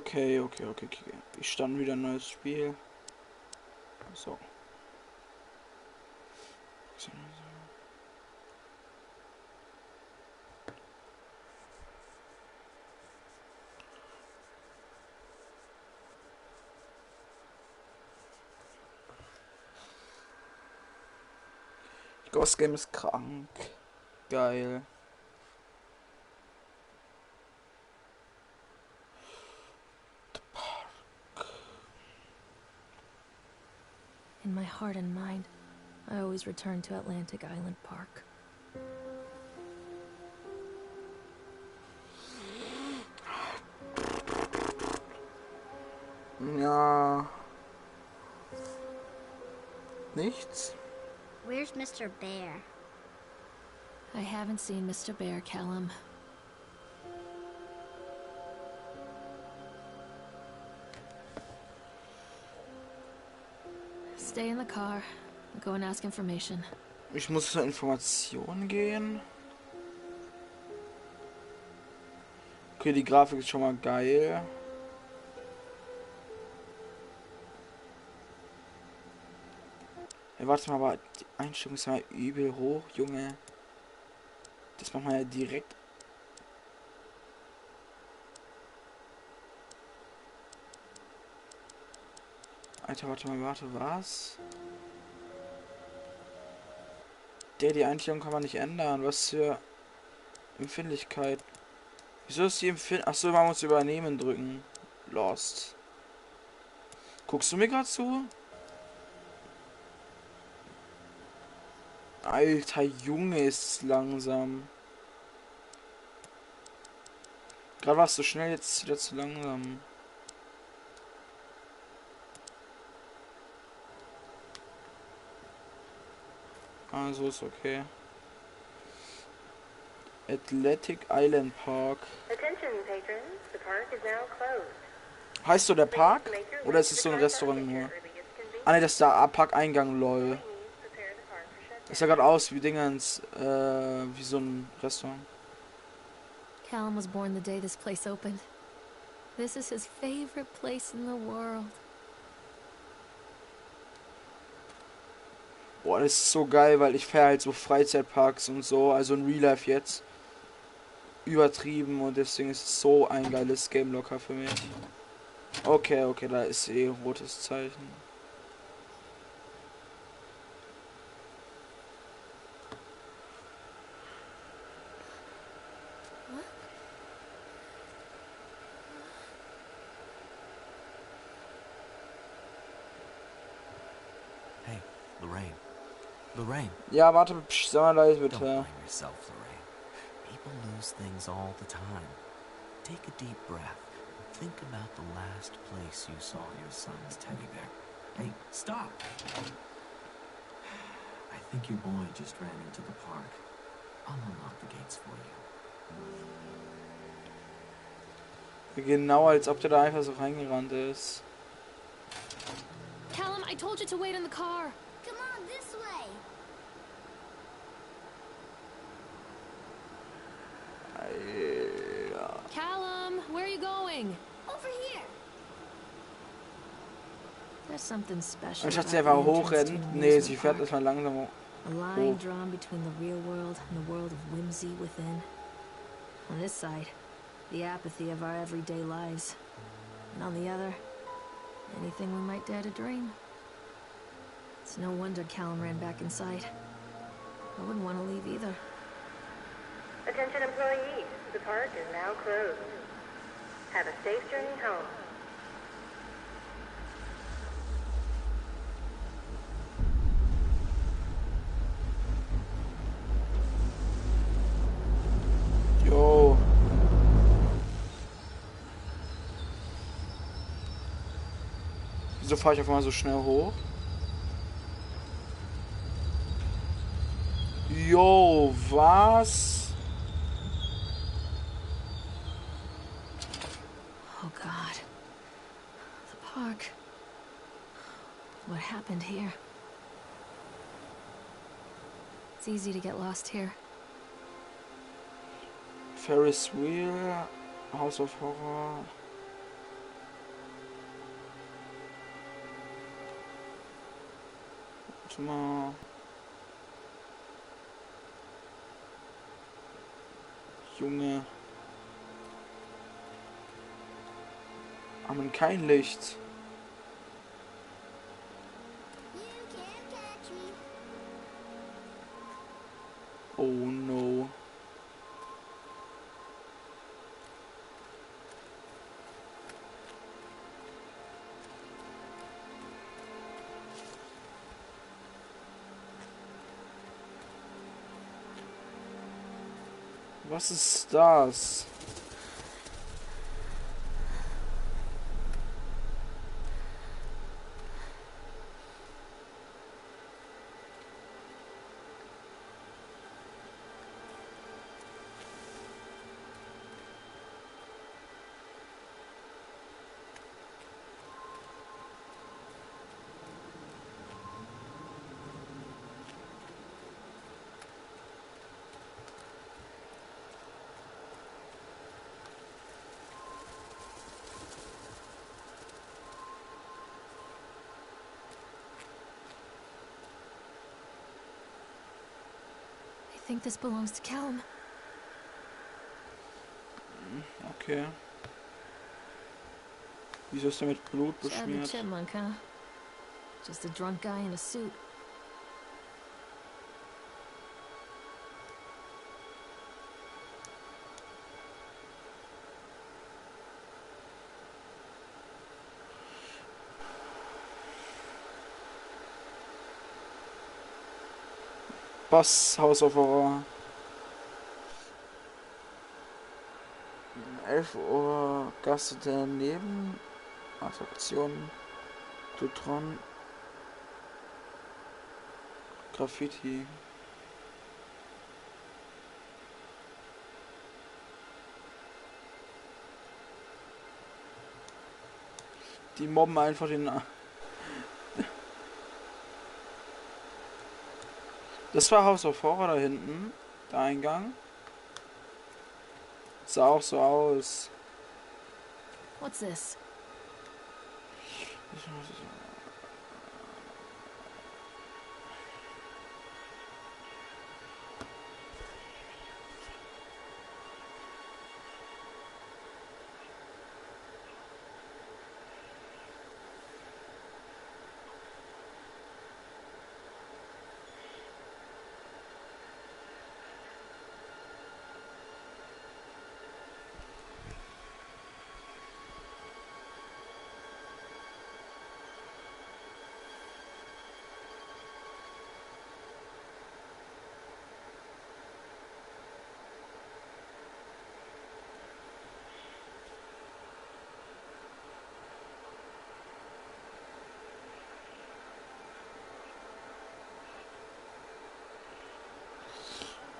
Okay. Ich stand wieder ein neues Spiel. So. Ghost Game ist krank. Geil. In my heart and mind, I always return to Atlantic Island Park. Ja. Nichts. Where's Mr. Bear? I haven't seen Mr. Bear, Callum. Stay in the car. Go and ask information. Ich muss zur Information gehen. Okay, die Grafik ist schon mal geil. Hey, warte mal, aber die Einstellung ist ja übel hoch, Junge. Das macht man ja direkt. Alter, warte, was? Die Einstellung kann man nicht ändern. Was für Empfindlichkeit. Wieso ist die Empfindlichkeit? Achso, man muss übernehmen drücken. Lost. Guckst du mir gerade zu? Alter Junge, ist langsam. Gerade warst du schnell, jetzt wieder zu langsam. Also ist okay. Atlantic Island Park. Heißt so der Park? Oder ist es so ein Restaurant nur? Ah ne, das ist der Parkeingang, lol. Das sah gerade aus wie Dingens, wie so ein Restaurant. Callum was born the day this place opened. This is his favorite place in the world. Boah, das ist so geil, weil ich fahre halt so Freizeitparks und so, also in Real Life jetzt. Übertrieben und deswegen ist es so ein geiles Game locker für mich. Okay, da ist eh rotes Zeichen. Hey, Lorraine. Ja, warte, psch, sag mal leise Don't bitte. blame yourself, Lorraine. People lose things all the time. Take a deep breath and think about the last place you saw your son's teddy bear. Hey, stop! I think your boy just ran into the park. I'll unlock the gates for you. Genau, als ob der da einfach so reingerannt ist. Callum, I told you to wait in the car. Come on, this way. Alter. Callum, where are you going? Over here. There's something special. Anstatt sie about einfach the entrance to hochrennt, an nee, sie amusement fährt park. erstmal langsam hoch. A line drawn between the real world and the world of whimsy within. On this side, the apathy of our everyday lives. And on the other, anything we might dare to dream. It's no wonder Callum ran back inside. I wouldn't want to leave either. Attention employees, the park is now closed. Have a safe journey home. Jo. Wieso fahre ich auf einmal so schnell hoch? Jo, was? Oh God. The park. What happened here? It's easy to get lost here. Ferris Wheel, House of Horror. Warte mal. Junge. Haben kein Licht. You can't catch me. Oh no. Was ist das? I think this belongs to Callum. Okay. Wieso ist er mit Blut Sad the beschmiert? chipmunk, huh? Just a drunk guy in a suit. Bass, House of Horror. 11 Uhr, Gasse daneben. Attraktionen. Dutron. Graffiti. Die mobben einfach den... Das war House of Horror da hinten. Der Eingang. Sah auch so aus. What's this?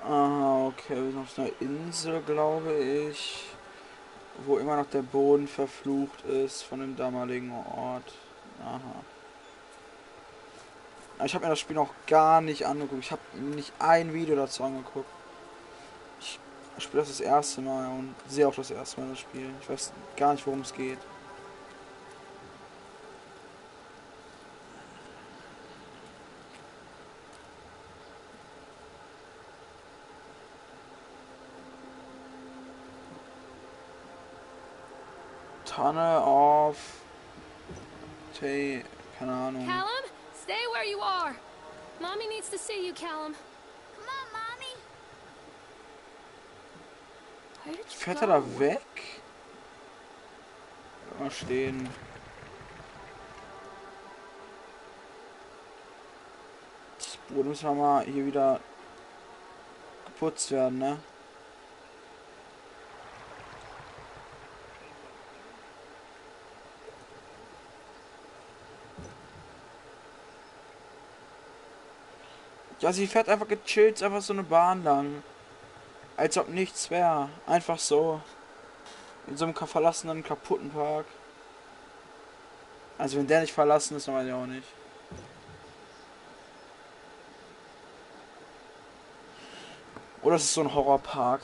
Ah, okay, wir sind auf einer Insel, glaube ich. Wo immer noch der Boden verflucht ist von dem damaligen Ort. Aha. Ich habe mir das Spiel noch gar nicht angeguckt. Ich habe nicht ein Video dazu angeguckt. Ich spiele das erste Mal und sehe auch das erste Mal das Spiel. Ich weiß gar nicht, worum es geht. Tanne auf... Keine Ahnung. Callum, stay where you are. Mommy needs to see you, Callum. Come on, Mommy. Where did you Fährt go? er da weg? Mal stehen. Das Boden müssen wir mal hier wieder geputzt werden, ne? Ja, sie fährt einfach gechillt, einfach so eine Bahn lang. Als ob nichts wäre. Einfach so. In so einem verlassenen, kaputten Park. Also wenn der nicht verlassen ist, dann weiß ich auch nicht. Oder es ist so ein Horrorpark.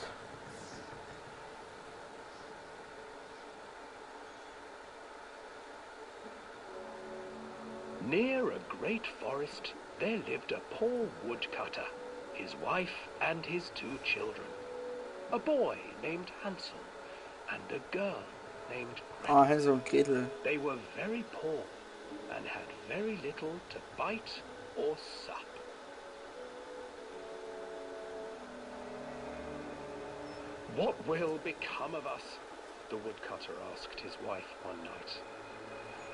Near a great forest, there lived a poor woodcutter, his wife and his 2 children, a boy named Hansel and a girl named Gretel. Ah, Hänsel und Gretel. They were very poor and had very little to bite or sup. What will become of us? The woodcutter asked his wife one night.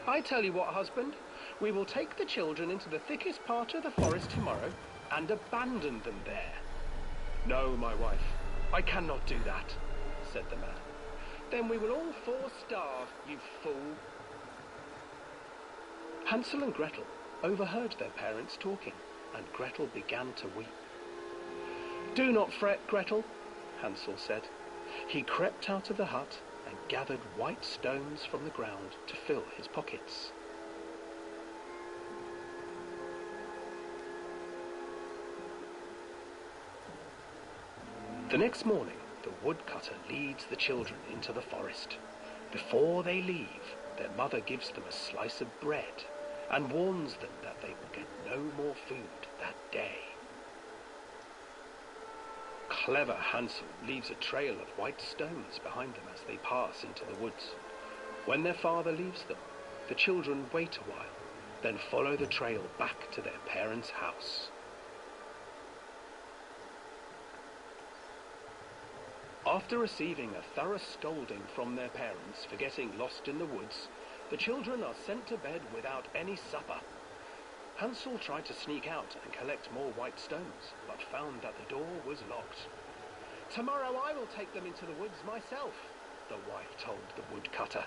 I tell you what, husband, we will take the children into the thickest part of the forest tomorrow and abandon them there. No, my wife, I cannot do that, said the man. Then we will all 4 starve, you fool. Hansel and Gretel overheard their parents talking, and Gretel began to weep. Do not fret, Gretel, Hansel said. He crept out of the hut and gathered white stones from the ground to fill his pockets. The next morning, the woodcutter leads the children into the forest. Before they leave, their mother gives them a slice of bread and warns them that they will get no more food that day. Clever Hansel leaves a trail of white stones behind them as they pass into the woods. When their father leaves them, the children wait a while, then follow the trail back to their parents' house. After receiving a thorough scolding from their parents for getting lost in the woods, the children are sent to bed without any supper. Hansel tried to sneak out and collect more white stones, but found that the door was locked. Tomorrow I will take them into the woods myself, the wife told the woodcutter.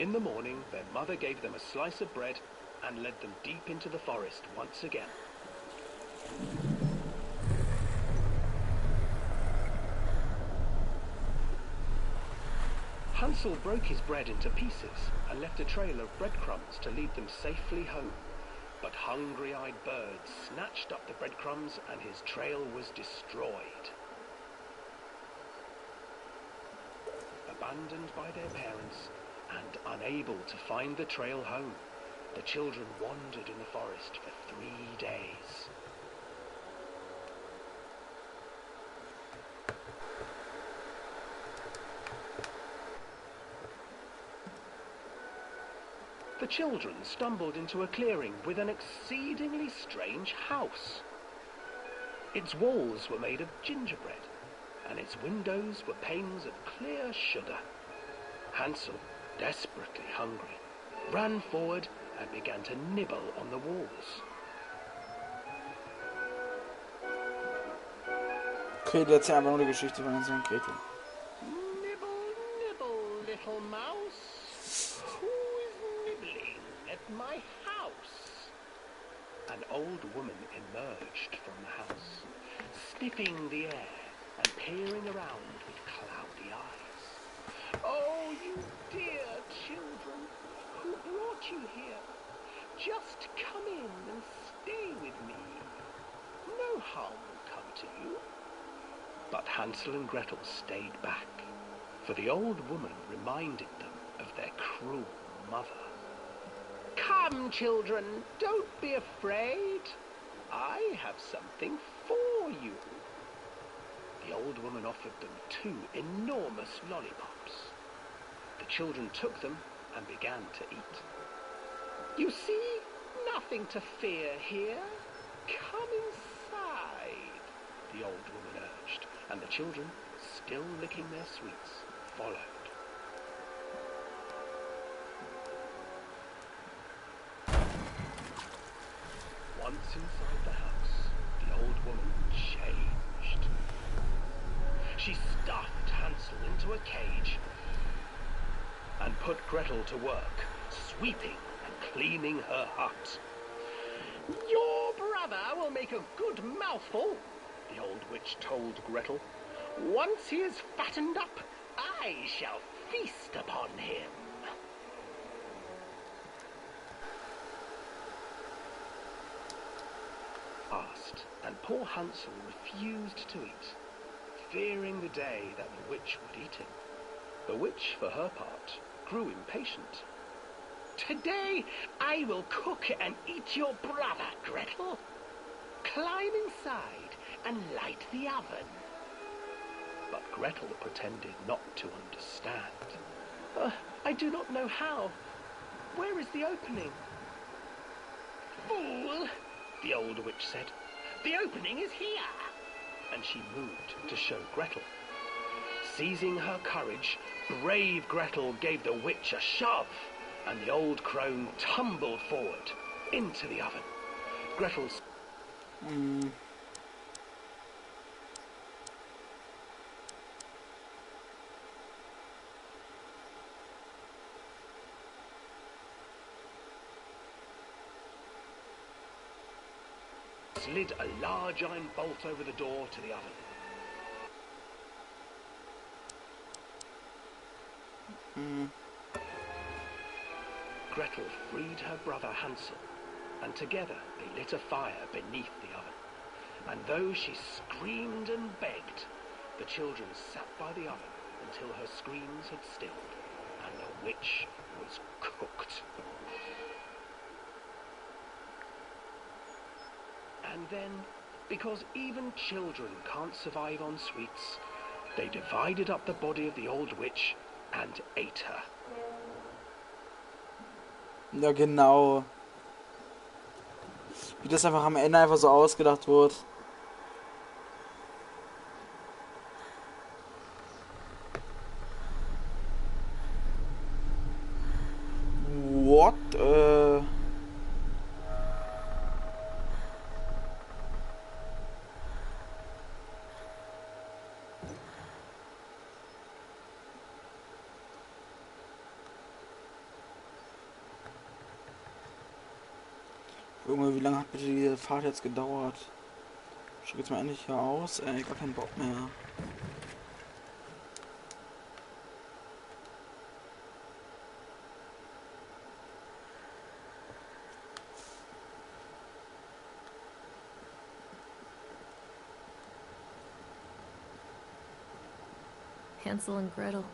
In the morning, their mother gave them a slice of bread and led them deep into the forest once again. Hansel broke his bread into pieces and left a trail of breadcrumbs to lead them safely home. But hungry-eyed birds snatched up the breadcrumbs and his trail was destroyed. Abandoned by their parents and unable to find the trail home, the children wandered in the forest for 3 days. The children stumbled into a clearing with an exceedingly strange house. Its walls were made of gingerbread, and its windows were panes of clear sugar. Hansel, desperately hungry, ran forward and began to nibble on the walls. Okay, jetzt einfach nur die Geschichte von Hänsel und Gretel. Nibble, nibble, little mouse. Who is nibbling at my house? An old woman emerged from the house, sniffing the air and peering around with cloudy eyes. Oh, you dear children, who brought you here? Just come in and stay with me. No harm will come to you. But Hansel and Gretel stayed back, for the old woman reminded them of their cruel mother. Come, children, don't be afraid. I have something for you. The old woman offered them 2 enormous lollipops. The children took them and began to eat. You see, nothing to fear here. Come inside, the old woman urged, and the children, still licking their sweets, followed. Once inside the house, the old woman changed. She stuffed Hansel into a cage and put Gretel to work, sweeping and cleaning her hut. Your brother will make a good mouthful, the old witch told Gretel. Once he is fattened up, I shall feast upon him. Asked, and poor Hansel refused to eat, fearing the day that the witch would eat him. The witch, for her part, grew impatient. Today I will cook and eat your brother, Gretel. Climb inside and light the oven. But Gretel pretended not to understand. I do not know how. Where is the opening? Fool, the old witch said. The opening is here. And she moved to show Gretel. Seizing her courage, brave Gretel gave the witch a shove, and the old crone tumbled forward into the oven. Gretel's... slid a large iron bolt over the door to the oven. Gretel freed her brother Hansel, and together they lit a fire beneath the oven. And though she screamed and begged, the children sat by the oven until her screams had stilled, and the witch was cooked. And then, because even children can't survive on sweets, they divided up the body of the old witch and ate her. Ja, genau. Wie das einfach am Ende einfach so ausgedacht wird. What? Junge, wie lange hat bitte diese Fahrt jetzt gedauert? Schau jetzt mal endlich hier aus. Ey, gar keinen Bock mehr. Hansel and Gretel.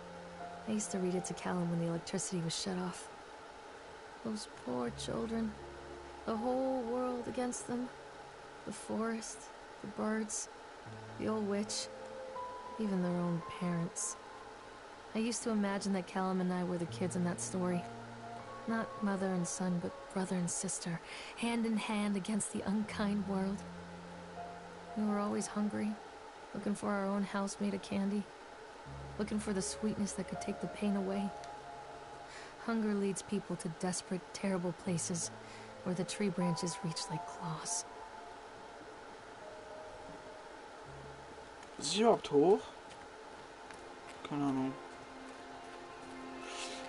I used to read it to Callum when the electricity was shut off. Those poor children. The whole world against them. The forest, the birds, the old witch, even their own parents. I used to imagine that Callum and I were the kids in that story. Not mother and son, but brother and sister, hand in hand against the unkind world. We were always hungry, looking for our own house made of candy, looking for the sweetness that could take the pain away. Hunger leads people to desperate, terrible places where the tree branches reach like claws. Ist sie überhaupt hoch? Keine Ahnung.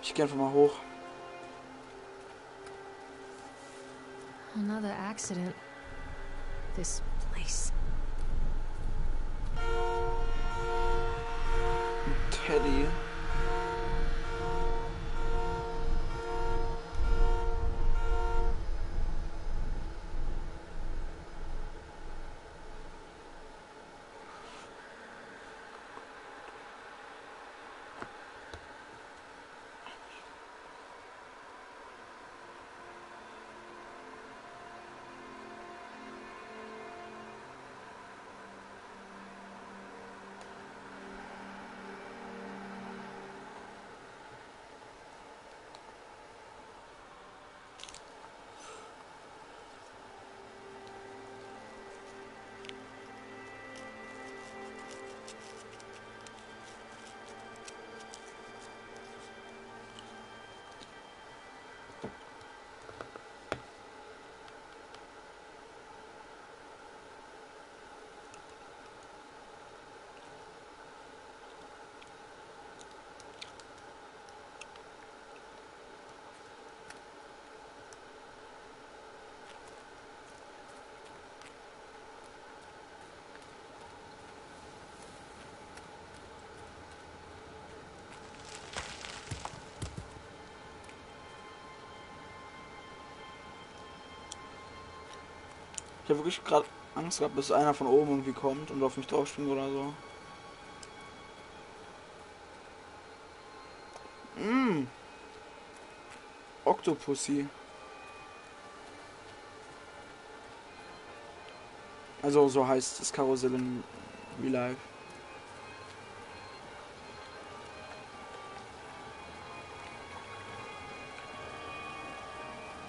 Ich geh einfach mal hoch. Another accident. This place. Teddy. Ich habe wirklich gerade Angst gehabt, bis einer von oben irgendwie kommt und auf mich drauf springt oder so. Octopussy. Also so heißt das Karussell in Real Life.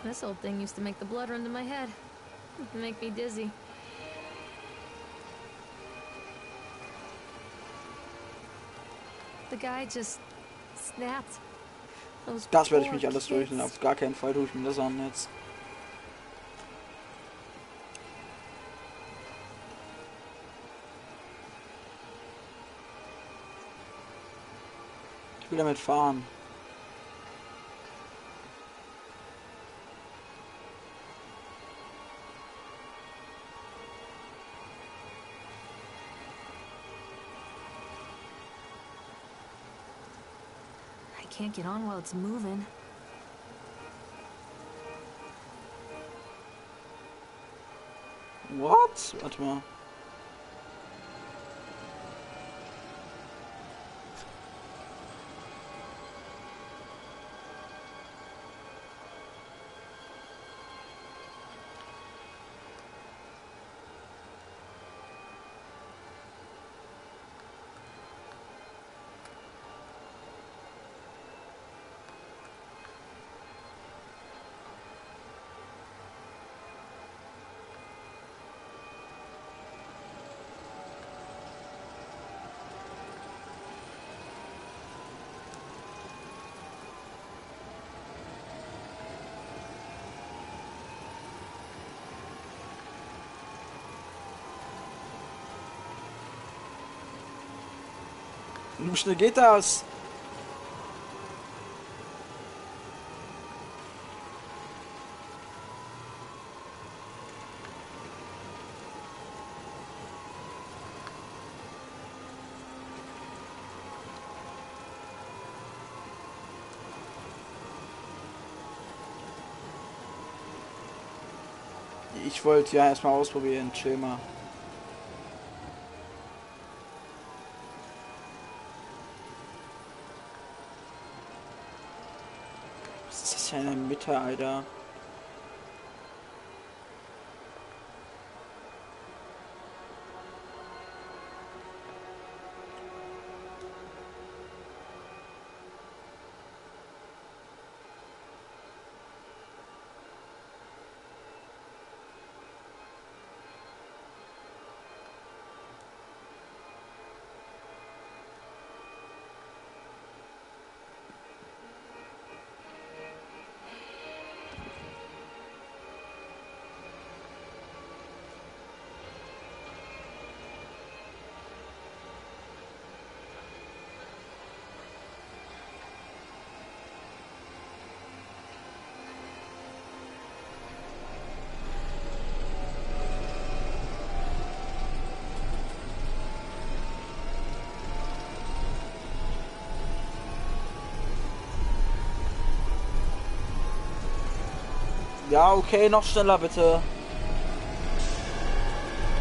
This old thing used to make the blood run to my head. Make me dizzy. The guy just snapped. Those Das werde ich poor mich alles kids. durchlesen. Auf gar keinen Fall tue ich mir das an jetzt. Ich will damit fahren. I can't get on while it's moving. What? Warte mal. Wie schnell geht das? Ich wollte ja erstmal ausprobieren, chill mal. Was ist das für eine Mitte, Alter? Ja, okay, noch schneller bitte.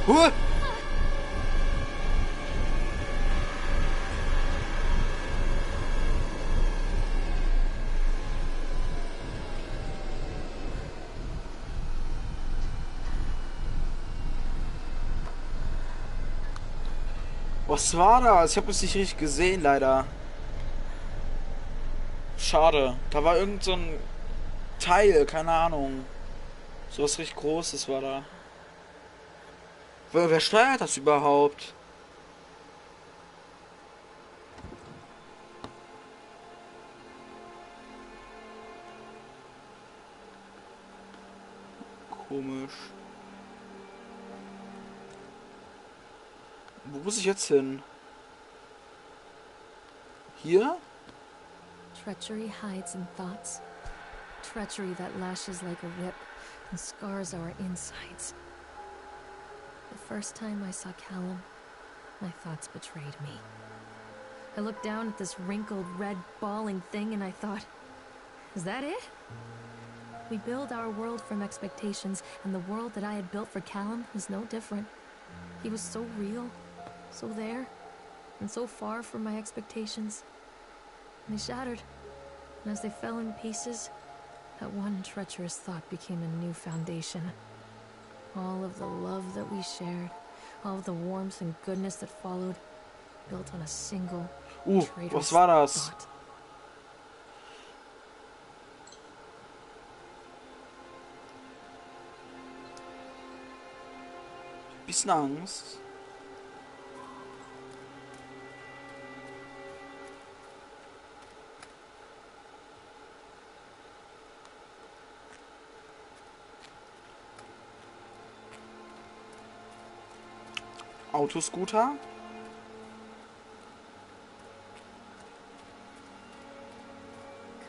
Huh! Was war das? Ich habe es nicht richtig gesehen, leider. Schade. Da war irgend so ein Teil, keine Ahnung. So was richtig Großes war da. Wer steuert das überhaupt? Komisch. Wo muss ich jetzt hin? Hier? Treachery hides in thoughts. Treachery that lashes like a whip and scars our insides. The first time I saw Callum, my thoughts betrayed me. I looked down at this wrinkled, red, bawling thing and I thought, is that it? We build our world from expectations, and the world that I had built for Callum was no different. He was so real, so there, and so far from my expectations. And they shattered, and as they fell in pieces, that one treacherous thought became a new foundation. All of the love that we shared, all of the warmth and goodness that followed, built on a single traitorous was war das? thought. Bisschen Angst. Autoscooter?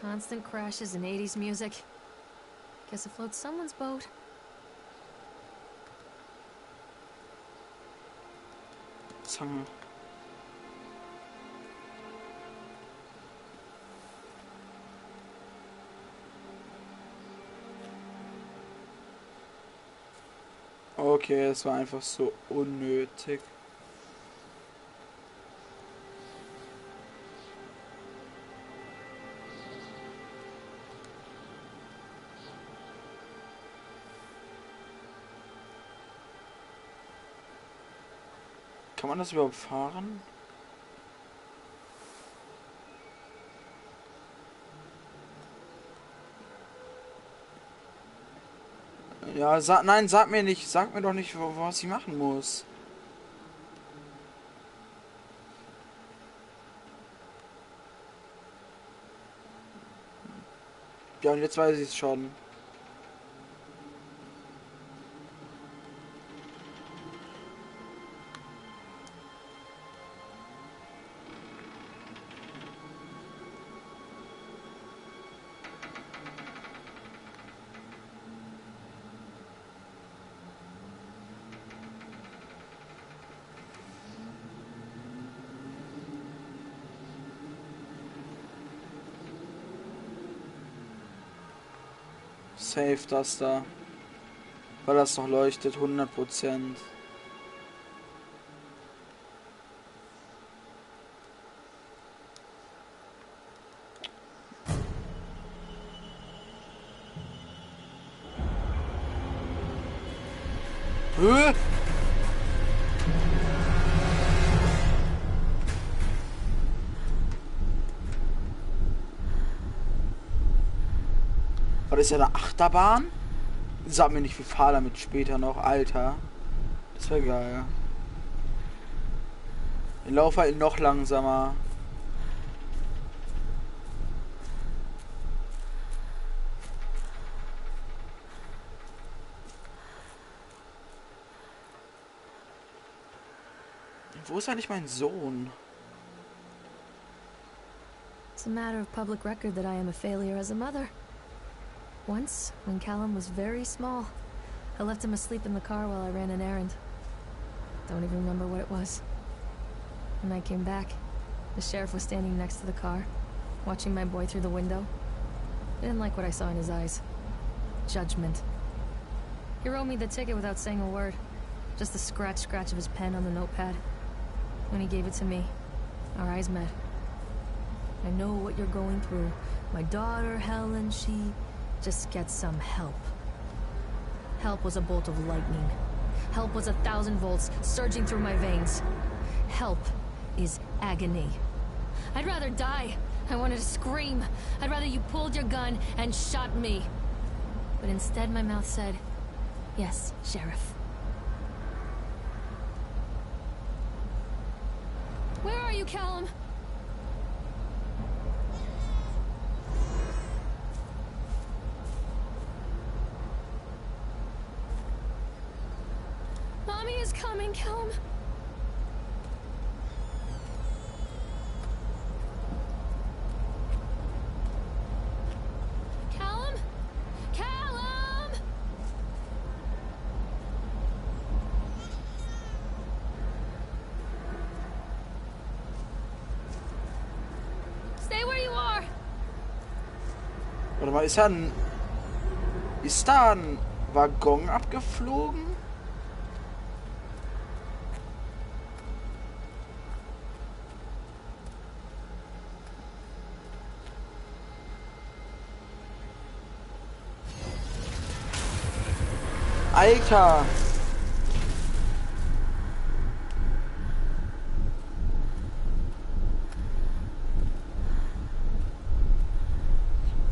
Constant crashes and 80s music. Guess it floats someone's boat. Zange. Okay, es war einfach so unnötig. Kann man das überhaupt fahren? Ja, nein, sag mir nicht, sag mir doch nicht, was ich machen muss. Ja, und jetzt weiß ich es schon. Safe das da. Weil das noch leuchtet, 100%. Hä? Was ist ja eine Achterbahn? Sag mir nicht, wir fahren damit später noch, Alter. Das wäre geil. Ich laufe halt noch langsamer. Wo ist eigentlich mein Sohn? It's a matter of public record that I am a failure as a mother. Once, when Callum was very small, I left him asleep in the car while I ran an errand. Don't even remember what it was. When I came back, the sheriff was standing next to the car, watching my boy through the window. I didn't like what I saw in his eyes. Judgment. He wrote me the ticket without saying a word. Just the scratch of his pen on the notepad. When he gave it to me, our eyes met. I know what you're going through. My daughter, Helen, she... just get some help. Help was a bolt of lightning. Help was 1,000 volts surging through my veins. Help is agony. I'd rather die. I wanted to scream. I'd rather you pulled your gun and shot me. But instead my mouth said, "Yes, Sheriff." Where are you, Callum? Mommy is coming, Callum. Callum? Callum! Stay where you are. Warte mal, ist da ein Waggon abgeflogen? Alter!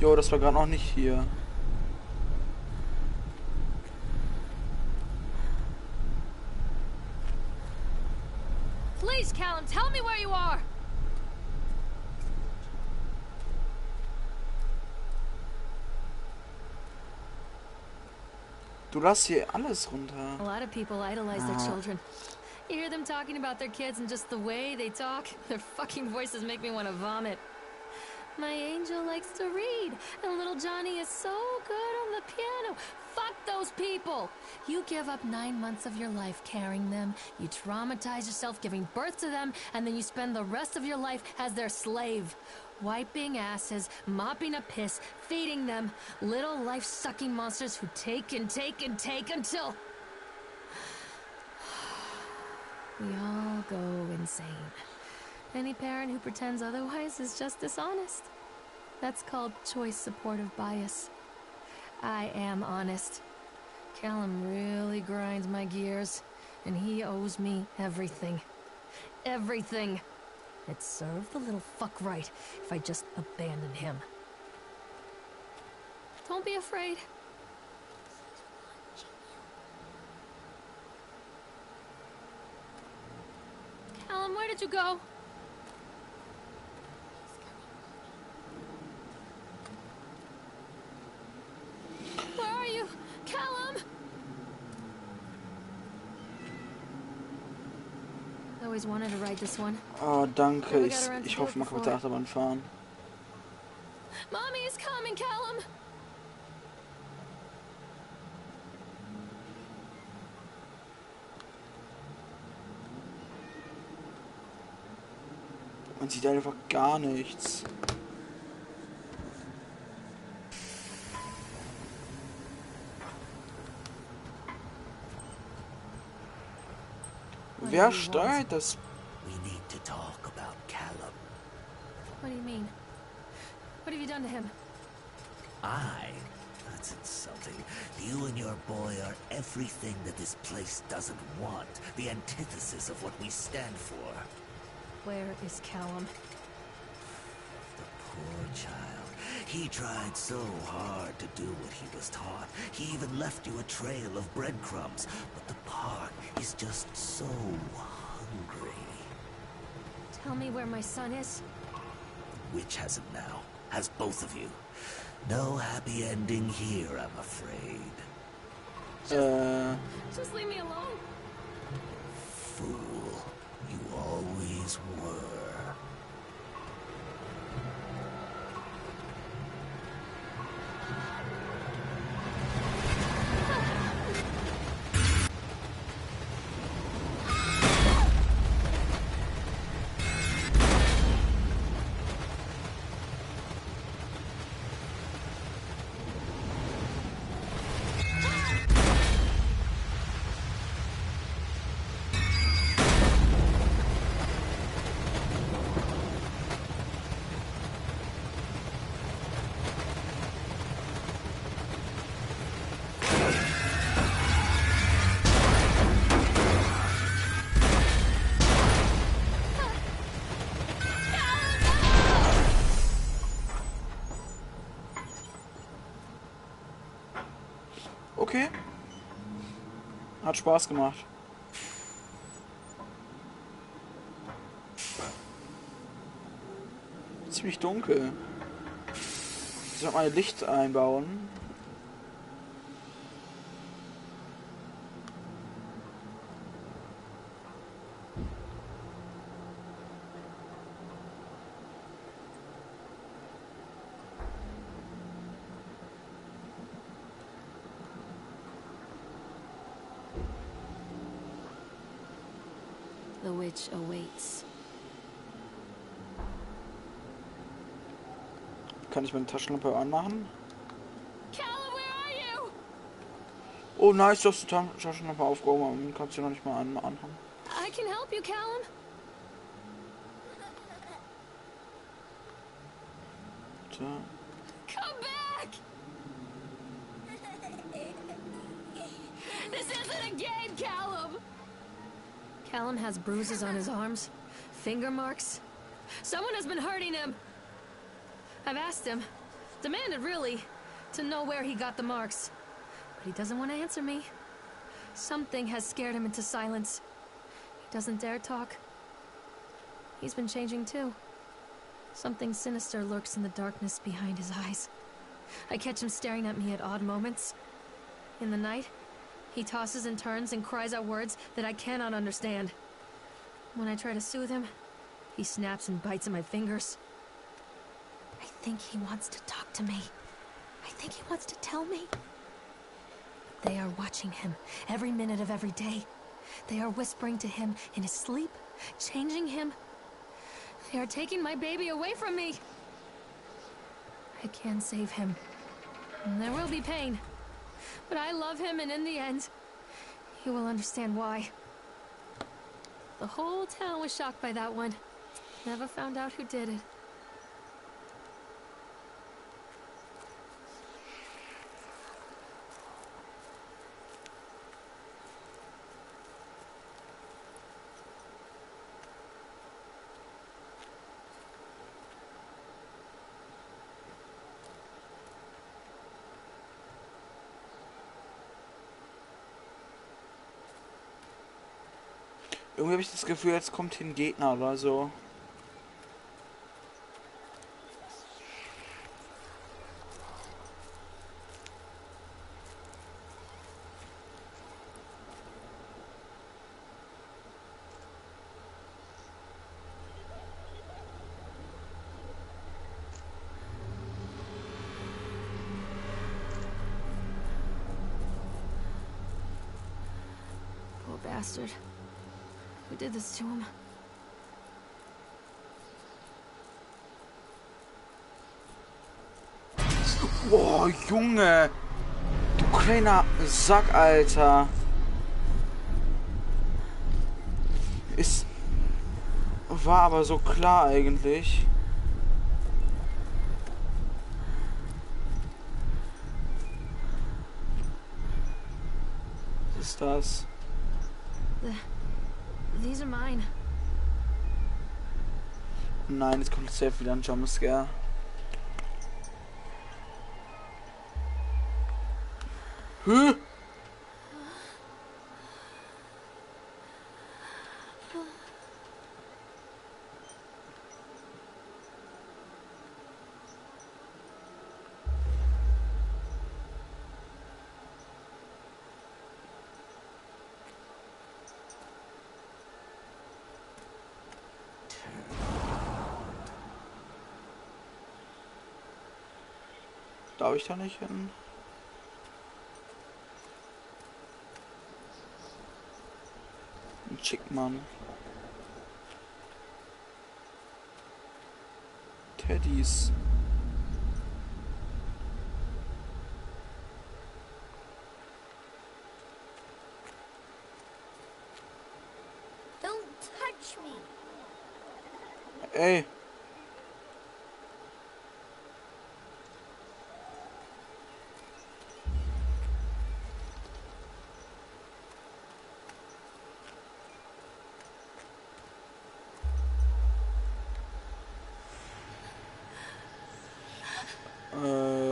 Jo, das war gerade noch nicht hier. Please, Callum, tell me where you are. Du lass hier alles runter. A lot of people idolize their children. You hear them talking about their kids and just the way they talk, their fucking voices make me want to vomit. My angel likes to read, and little Johnny is so good on the piano. Fuck those people! You give up 9 months of your life carrying them, you traumatize yourself giving birth to them, and then you spend the rest of your life as their slave. Wiping asses, mopping a piss, feeding them. Little life-sucking monsters who take and take and take until... we all go insane. Any parent who pretends otherwise is just dishonest. That's called choice supportive bias. I am honest. Callum really grinds my gears, and he owes me everything. Everything. It'd serve the little fuck right if I just abandoned him. Don't be afraid. Callum, where did you go? Where are you? Callum! I always wanted to ride this one. Oh, danke. Ich hoffe, man kann mit der Achterbahn fahren. Mommy is coming, Callum! Man sieht einfach gar nichts. Wer steuert das? We need to talk about Callum. What do you mean? What have you done to him? That's insulting. You and your boy are everything that this place doesn't want. The antithesis of what we stand for. Where is Callum? The poor child. He tried so hard to do what he was taught. He even left you a trail of breadcrumbs. But the park is just so hungry. Tell me where my son is. The witch has him now. Has both of you. No happy ending here, I'm afraid. Just leave me alone. Fool. You always were. Okay. Hat Spaß gemacht. Ziemlich dunkel. Ich sollte mal ein Licht einbauen. The witch awaits. Kann ich meine Taschenlampe anmachen? Callum, where are you? Oh nice, du hast die Taschenlampe aufgehoben, aber man kann sie noch nicht mal anhaben. I can help you, Callum. So. Come back! Callum! Callum has bruises on his arms, finger marks. Someone has been hurting him. I've asked him, demanded really, to know where he got the marks. But he doesn't want to answer me. Something has scared him into silence. He doesn't dare talk. He's been changing too. Something sinister lurks in the darkness behind his eyes. I catch him staring at me at odd moments. In the night, he tosses and turns and cries out words that I cannot understand. When I try to soothe him, he snaps and bites at my fingers. I think he wants to talk to me. I think he wants to tell me. They are watching him every minute of every day. They are whispering to him in his sleep, changing him. They are taking my baby away from me. I can save him. And there will be pain. But I love him, and in the end, he will understand why. The whole town was shocked by that one. Never found out who did it. Irgendwie habe ich das Gefühl, jetzt kommt hier ein Gegner oder so. Poor bastard. Who did this to him? Boah, Junge! Du kleiner Sack, Alter! War aber so klar eigentlich. Was ist das? These are mine. Nein, jetzt kommt safe wieder ein Jumpscare. Hä? Darf ich da nicht hin? Ein Chickmann. Teddys. Don't touch me. Ey. No.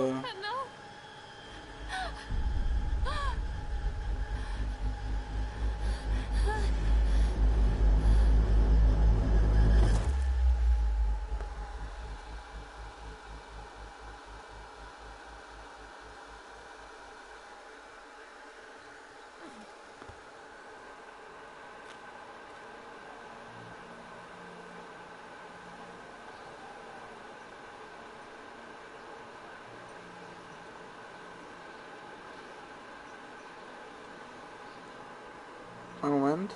Einen Moment.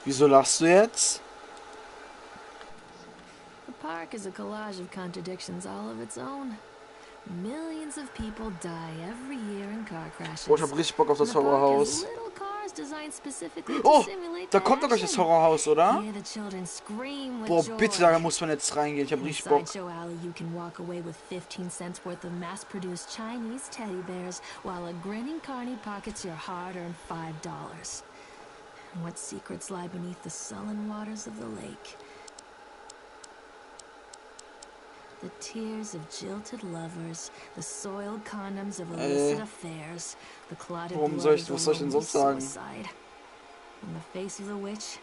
Wieso lachst du jetzt? The park is a collage of contradictions all of its own. Millions of people die every year in car crashes. Oh, ich hab richtig Bock auf das The park has Horrorhaus. little cars designed specifically to Oh, simulate da that kommt doch gleich das action. Horrorhaus, oder? Hear the children scream with Boah, joy. bitte, da muss man jetzt reingehen. Ich hab In richtig Bock. Sideshow Alley, you can walk away with 15 cents worth of mass-produced Chinese teddy bears, while a grinning carny pockets your hard-earned $5. And what secrets lie beneath the sullen waters of the lake? The tears of jilted lovers, the soiled condoms of illicit affairs, the clotted Warum blood soll of ich, the was soll ich denn lonely sonst sagen? suicide. And the face of the witch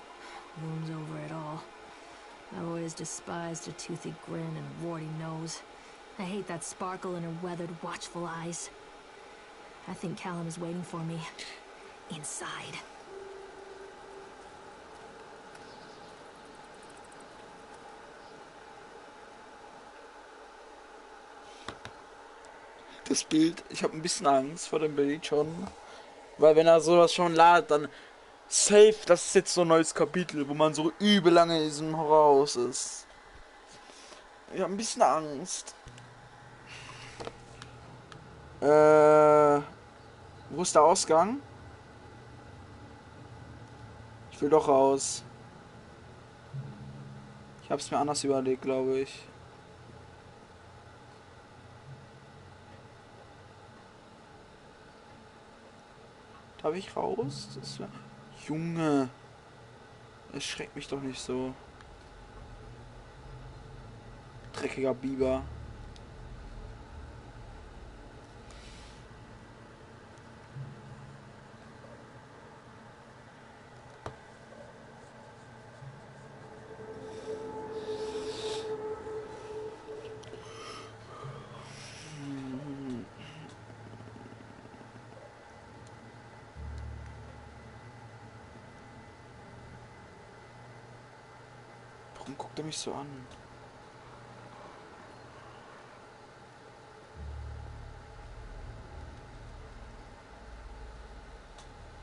looms over it all. I've always despised her toothy grin and warty nose. I hate that sparkle in her weathered, watchful eyes. I think Callum is waiting for me inside. Das Bild, ich habe ein bisschen Angst vor dem Bild schon. Weil wenn er sowas schon ladet, dann safe, das ist jetzt so ein neues Kapitel, wo man so übel lange in diesem Horrorhaus ist. Ich habe ein bisschen Angst. Wo ist der Ausgang? Ich will doch raus. Ich habe es mir anders überlegt, glaube ich. Darf ich raus? Das wär... Junge. Es schreckt mich doch nicht so. Dreckiger Biber. Warum guckt er mich so an?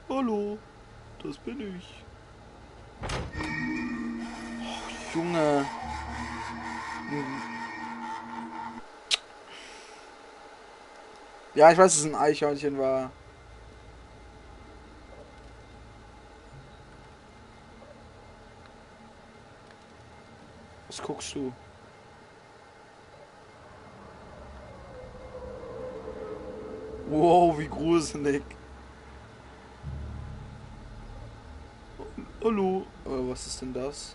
Hallo, das bin ich. Oh, Junge. Ja, ich weiß, dass es ein Eichhörnchen war. Was guckst du? Wow, wie gruselig. Hallo. Was ist denn das?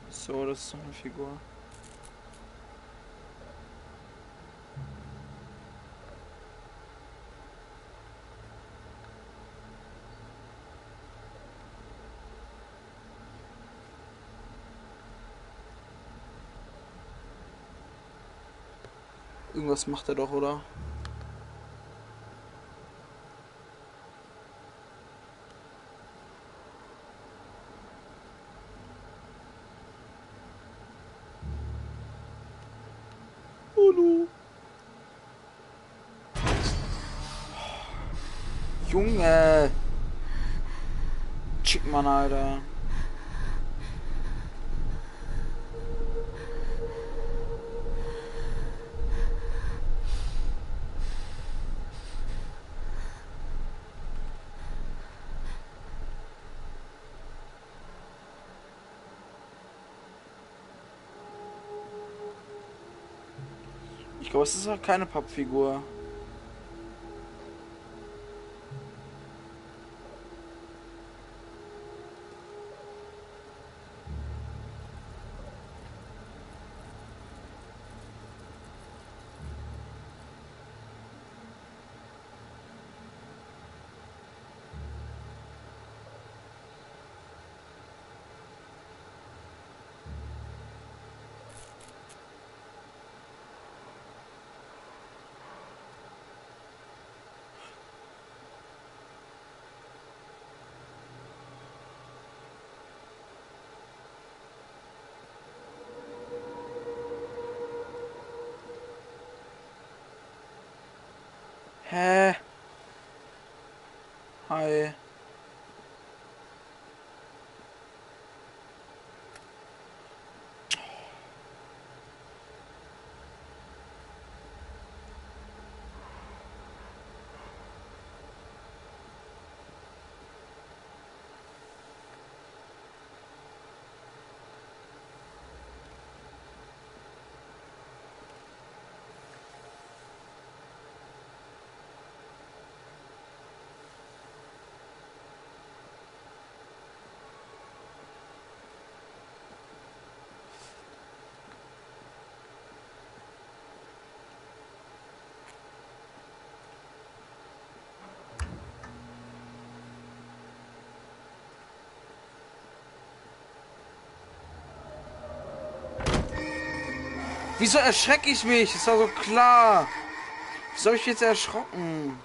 So, das ist doch eine Figur. Irgendwas macht er doch, oder? Hallo. Junge. Chickmann, Alter. Ich glaube, es ist auch keine Pappfigur. Hä? Hi. Wieso erschrecke ich mich? Das war so klar. Wieso habe ich jetzt erschrocken?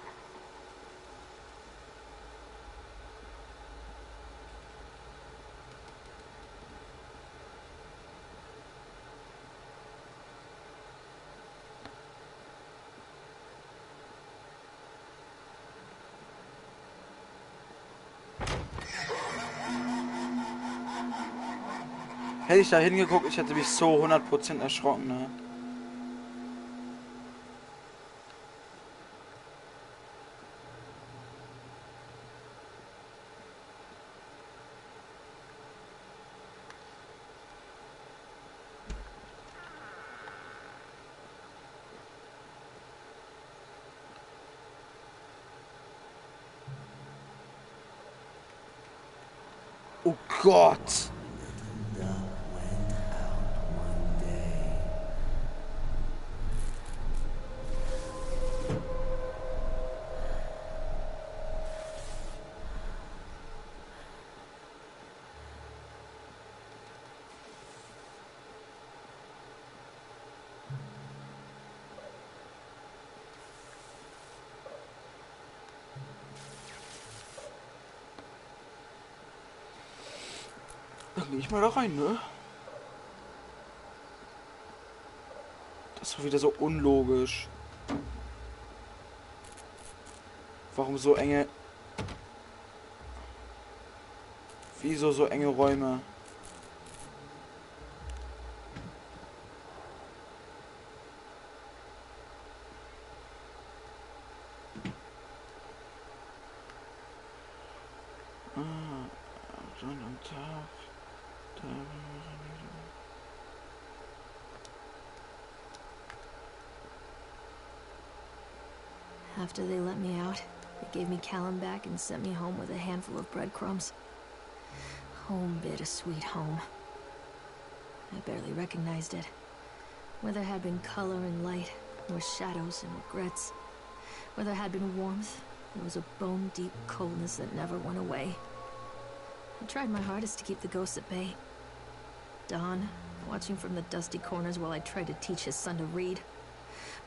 Hätte ich da hingeguckt, ich hätte mich so 100% erschrocken, ne? Oh Gott! Dann gehe ich mal da rein, ne? Das war wieder so unlogisch. Warum so enge... Wieso so enge Räume? Dann am Tag... After they let me out, they gave me Callum back and sent me home with a handful of breadcrumbs. Home, bittersweet home. I barely recognized it. Where there had been color and light, there were shadows and regrets. Where there had been warmth, there was a bone-deep coldness that never went away. I tried my hardest to keep the ghosts at bay. Don, watching from the dusty corners while I tried to teach his son to read.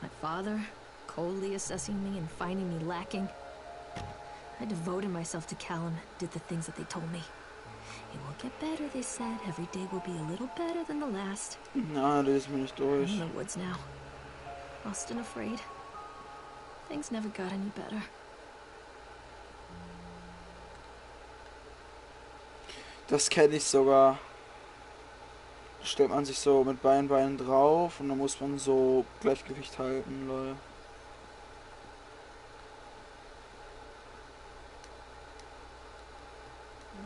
My father, coldly assessing me and finding me lacking. I devoted myself to Callum, did the things that they told me. It will get better, they said. Every day will be a little better than the last. Na, das ist mir nicht I'm durch. in the woods now, lost and afraid. Things never got any better. Das kenne ich sogar. Da stellt man sich so mit beiden Beinen drauf und dann muss man so Gleichgewicht halten, lol.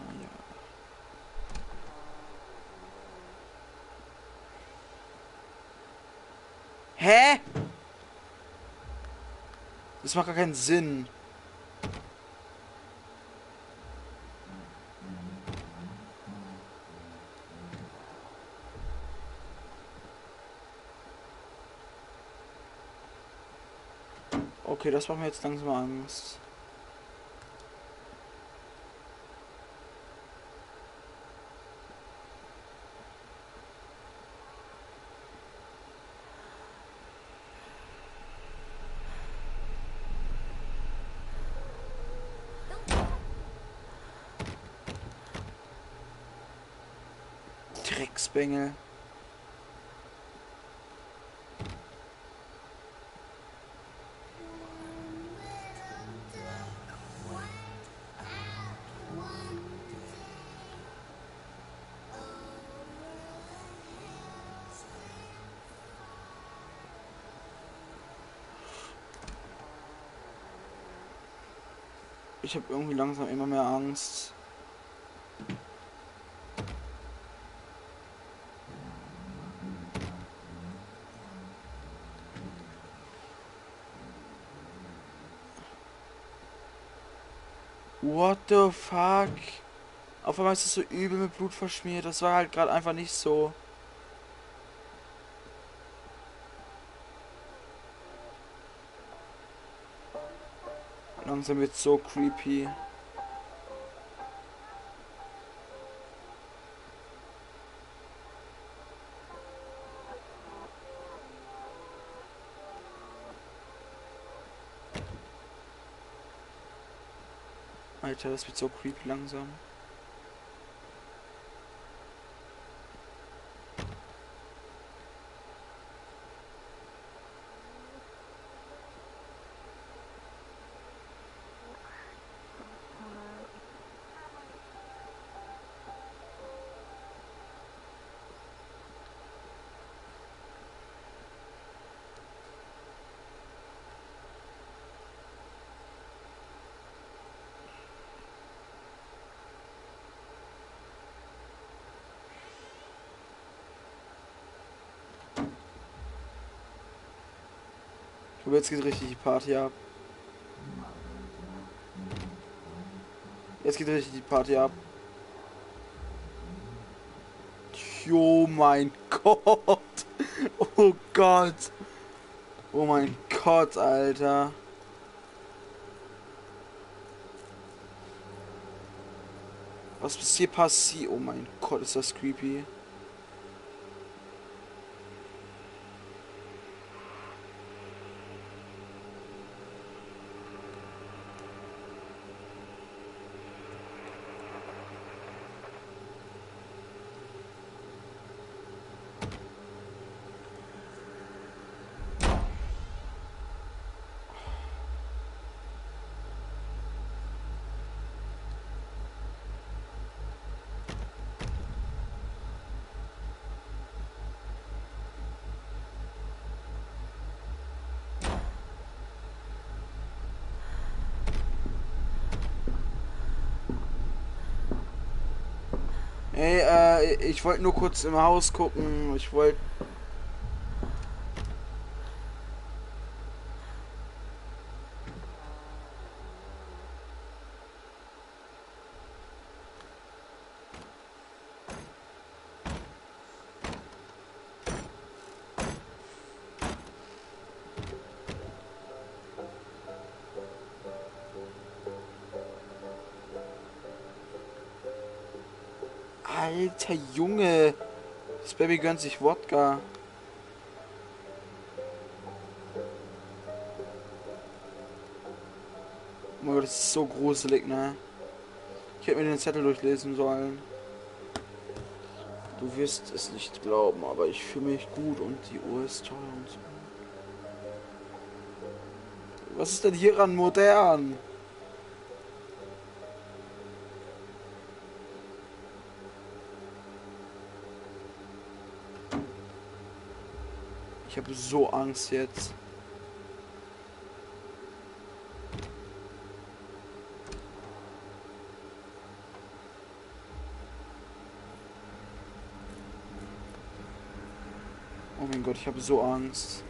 Naja. Hä? Das macht gar keinen Sinn. Okay, das macht mir jetzt langsam Angst. Drecksbengel. Ich habe irgendwie langsam immer mehr Angst. What the fuck? Auf einmal ist es so übel mit Blut verschmiert. Das war halt gerade einfach nicht so. Langsam wird so creepy. Alter, das wird so creepy langsam. Aber jetzt geht richtig die Party ab. Jetzt geht richtig die Party ab. Jo, mein Gott. Oh Gott. Oh mein Gott, Alter. Was ist hier passiert? Oh mein Gott, ist das creepy. Ey, ich wollte nur kurz im Haus gucken. Ich wollte... Alter Junge. Das Baby gönnt sich Wodka. Oh mein Gott, das ist so gruselig, ne? Ich hätte mir den Zettel durchlesen sollen. Du wirst es nicht glauben, aber ich fühle mich gut und die Uhr ist toll und so. Was ist denn hieran modern? Ich habe so Angst jetzt. Oh mein Gott, ich habe so Angst.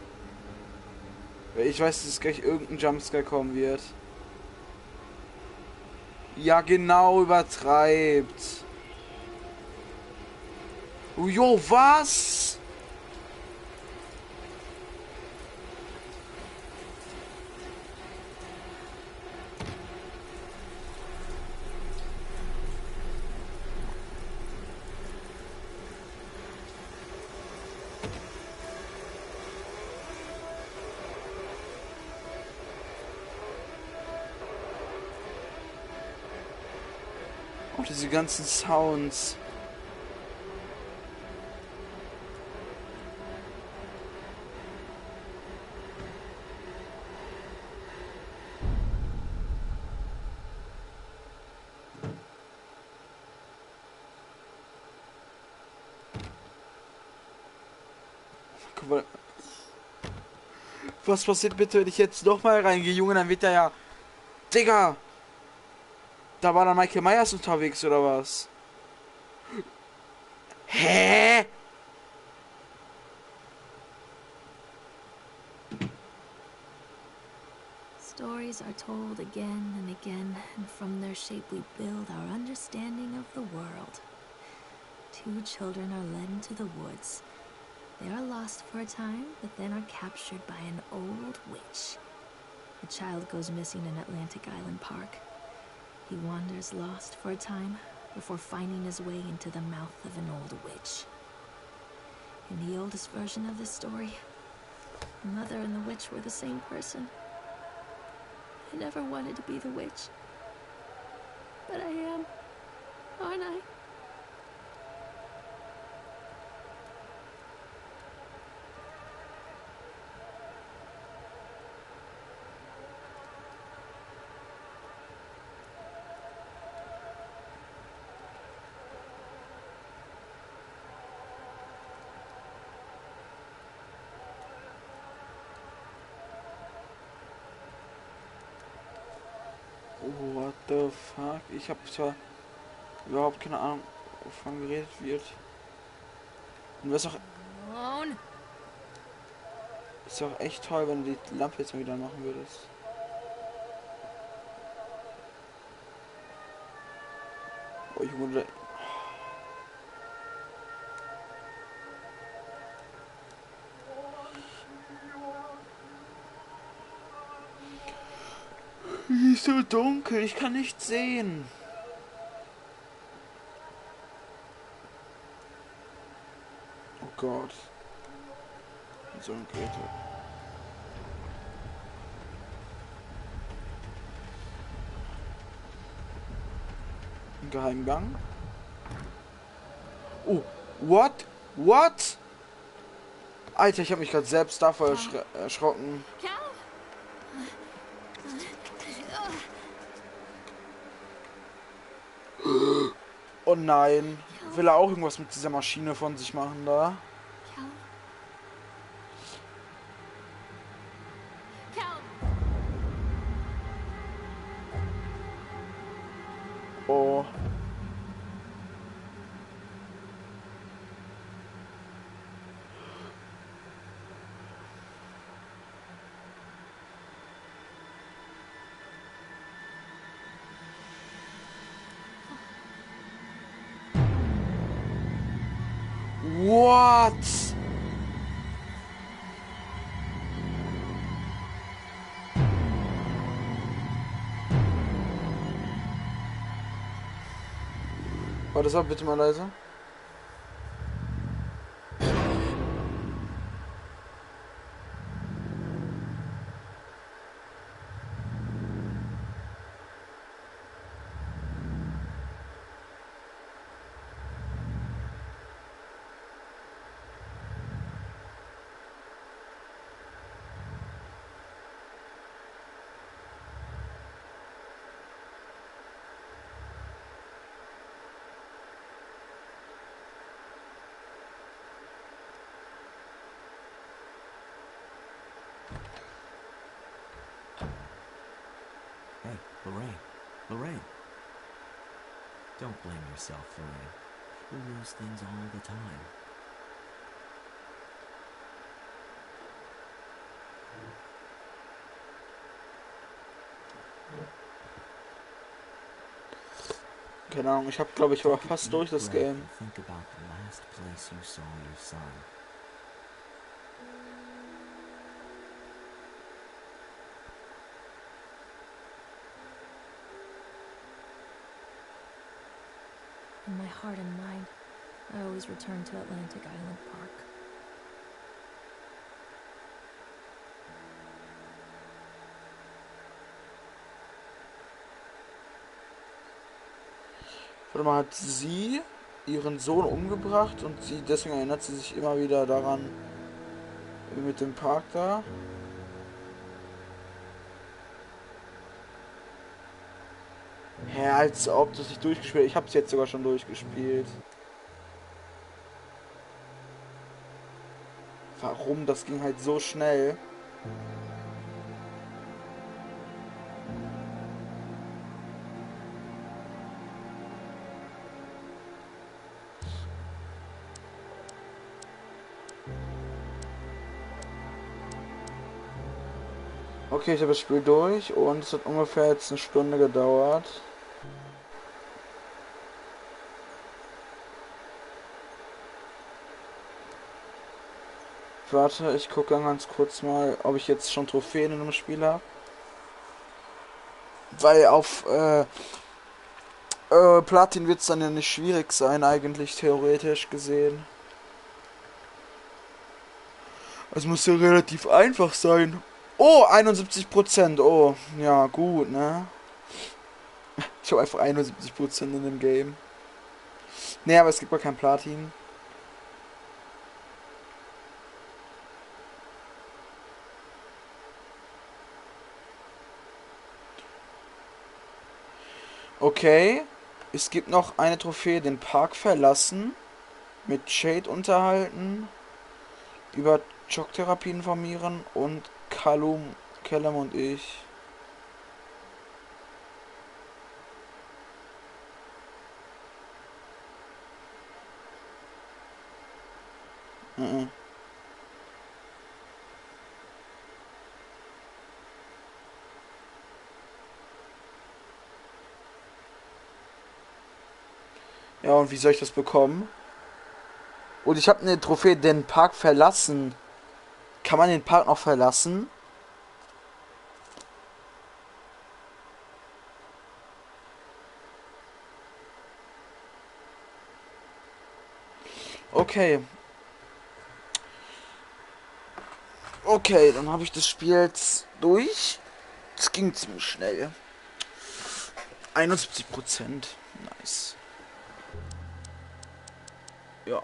Ich weiß, dass gleich irgendein Jumpscare kommen wird. Ja, genau, übertreibt. Oh, jo, was? Oh, diese ganzen Sounds. Guck mal. Was passiert bitte, wenn ich jetzt noch mal reingehe, Junge? Dann wird der ja... Digga! Da war dann Michael Myers unterwegs, oder was? Hä? Stories are told again and again, and from their shape we build our understanding of the world. Two children are led into the woods. They are lost for a time, but then are captured by an old witch. The child goes missing in Atlantic Island Park. He wanders lost for a time before finding his way into the mouth of an old witch. In the oldest version of this story, the mother and the witch were the same person. I never wanted to be the witch. But I am, aren't I? Oh, what the fuck? Ich habe zwar überhaupt keine Ahnung, wovon geredet wird. Und das Alone. ist auch echt toll, wenn du die Lampe jetzt mal wieder machen würdest. Oh, ich wurde. Es ist so dunkel, ich kann nichts sehen. Oh Gott. So ein Gerät. Ein Geheimgang. Oh, what? What? Alter, ich habe mich gerade selbst davor erschrocken. Cal? Oh nein. Will er auch irgendwas mit dieser Maschine von sich machen da? Cal? Cal? Oh. What? Warte, sag bitte mal leise. Hey, Lorraine. Lorraine. Don't blame yourself, Lorraine. You lose things all the time. Keine Ahnung, ich habe glaube ich war fast durch das Game. Think about the last place you saw your son. In my heart and mind, I always return to Atlantic Island Park. Warte mal, hat sie ihren Sohn umgebracht und sie deswegen erinnert sie sich immer wieder daran mit dem Park da? Hä, als ob das nicht durchgespielt. Ich habe es jetzt sogar schon durchgespielt. Warum? Das ging halt so schnell. Okay, ich habe das Spiel durch und es hat ungefähr jetzt eine Stunde gedauert. Warte, ich gucke ganz kurz mal, ob ich jetzt schon Trophäen in dem Spiel habe. Weil auf Platin wird es dann ja nicht schwierig sein, eigentlich theoretisch gesehen. Es muss ja relativ einfach sein. Oh, 71%. Oh, ja, gut, ne? Ich habe einfach 71% in dem Game. Nee, aber es gibt gar kein Platin. Okay. Es gibt noch eine Trophäe, den Park verlassen. Mit Shade unterhalten. Über Schocktherapie informieren. Und Callum und ich. Mhm. Ja, und wie soll ich das bekommen? Und ich habe eine Trophäe, den Park verlassen. Kann man den Park noch verlassen? Okay. Okay, dann habe ich das Spiel jetzt durch. Es ging ziemlich schnell. 71%. Nice. Ja.